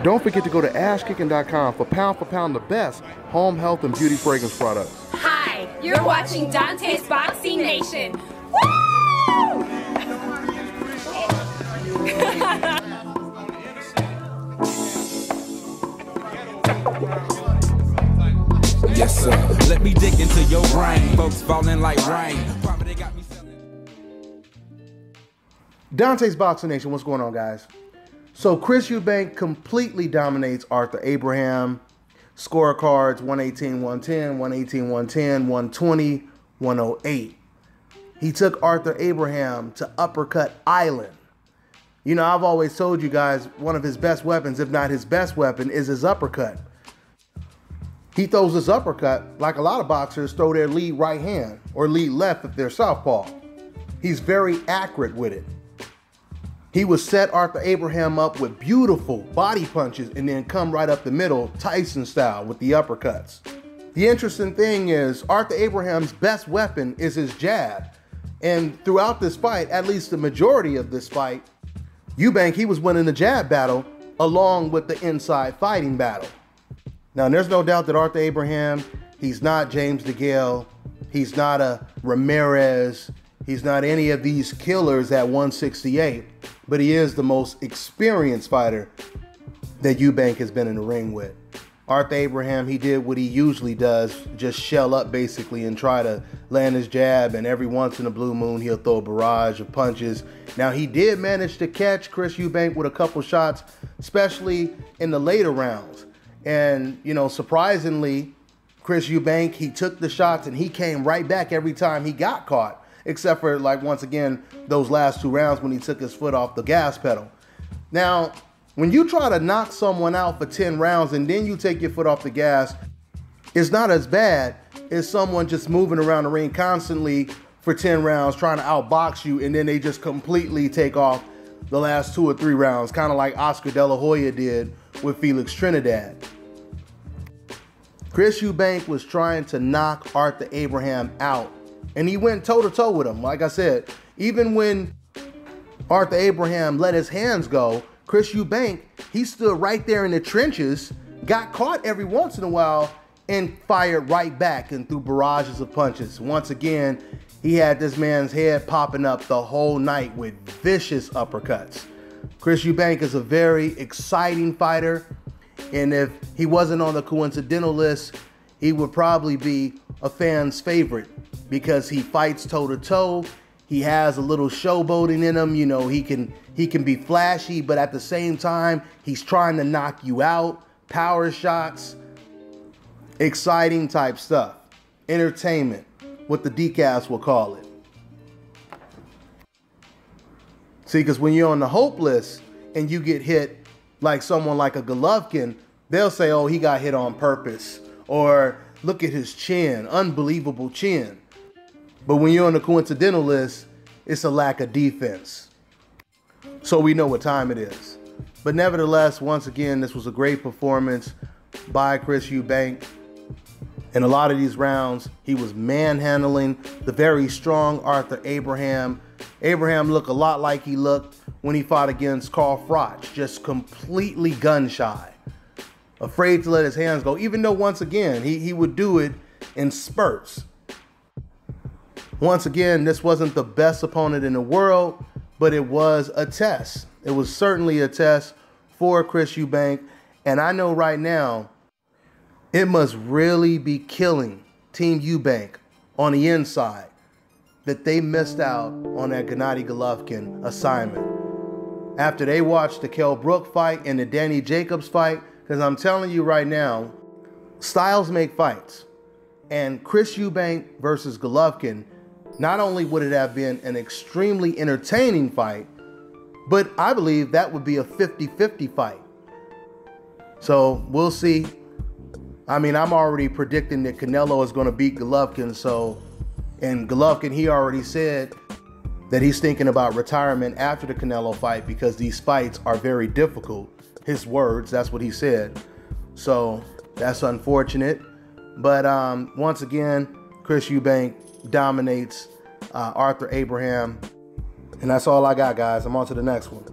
Don't forget to go to ashkicking.com for pound the best home health and beauty fragrance products. Hi, you're watching Dante's Boxing Nation. Woo! Yes, sir. Let me dig into your brain. Folks falling like rain. Dante's Boxing Nation, what's going on, guys? So Chris Eubank completely dominates Arthur Abraham. Scorecards 118, 110, 118, 110, 120, 108. He took Arthur Abraham to Uppercut Island. You know, I've always told you guys one of his best weapons, if not his best weapon, is his uppercut. He throws his uppercut like a lot of boxers throw their lead right hand or lead left if they're southpaw. He's very accurate with it. He would set Arthur Abraham up with beautiful body punches and then come right up the middle, Tyson style, with the uppercuts. The interesting thing is Arthur Abraham's best weapon is his jab. And throughout this fight, at least the majority of this fight, Eubank, he was winning the jab battle along with the inside fighting battle. Now, there's no doubt that Arthur Abraham, he's not James DeGale, he's not a Ramirez, he's not any of these killers at 168, but he is the most experienced fighter that Eubank has been in the ring with. Arthur Abraham, he did what he usually does, just shell up basically and try to land his jab, and every once in a blue moon, he'll throw a barrage of punches. Now, he did manage to catch Chris Eubank with a couple shots, especially in the later rounds. And, you know, surprisingly, Chris Eubank, he took the shots and he came right back every time he got caught. Except for, like, once again, those last two rounds when he took his foot off the gas pedal. Now, when you try to knock someone out for 10 rounds and then you take your foot off the gas, it's not as bad as someone just moving around the ring constantly for 10 rounds trying to outbox you, and then they just completely take off the last 2 or 3 rounds, kind of like Oscar De La Hoya did with Felix Trinidad. Chris Eubank was trying to knock Arthur Abraham out, and he went toe-to-toe with him. Like I said, even when Arthur Abraham let his hands go, Chris Eubank, he stood right there in the trenches, got caught every once in a while, and fired right back and threw barrages of punches. Once again, he had this man's head popping up the whole night with vicious uppercuts. Chris Eubank is a very exciting fighter, and if he wasn't on the coincidental list, he would probably be a fan's favorite because he fights toe-to-toe. He has a little showboating in him. You know, he can be flashy, but at the same time, he's trying to knock you out. Power shots, exciting type stuff. Entertainment, what the decals will call it. See, because when you're on the hope list and you get hit like someone like a Golovkin, they'll say, oh, he got hit on purpose. Or look at his chin, unbelievable chin. But when you're on the coincidental list, it's a lack of defense. So we know what time it is. But nevertheless, once again, this was a great performance by Chris Eubank. In a lot of these rounds, he was manhandling the very strong Arthur Abraham. Abraham looked a lot like he looked when he fought against Carl Froch, just completely gun shy, afraid to let his hands go, even though once again, he would do it in spurts. Once again, this wasn't the best opponent in the world, but it was a test. It was certainly a test for Chris Eubank. And I know right now, it must really be killing Team Eubank on the inside that they missed out on that Gennady Golovkin assignment. After they watched the Kell Brook fight and the Danny Jacobs fight, because I'm telling you right now, styles make fights. And Chris Eubank versus Golovkin, not only would it have been an extremely entertaining fight, but I believe that would be a 50-50 fight. So we'll see. I mean, I'm already predicting that Canelo is going to beat Golovkin. And Golovkin, he already said that he's thinking about retirement after the Canelo fight because these fights are very difficult. His words, that's what he said. So that's unfortunate. But once again, Chris Eubank dominates Arthur Abraham. And that's all I got, guys. I'm on to the next one.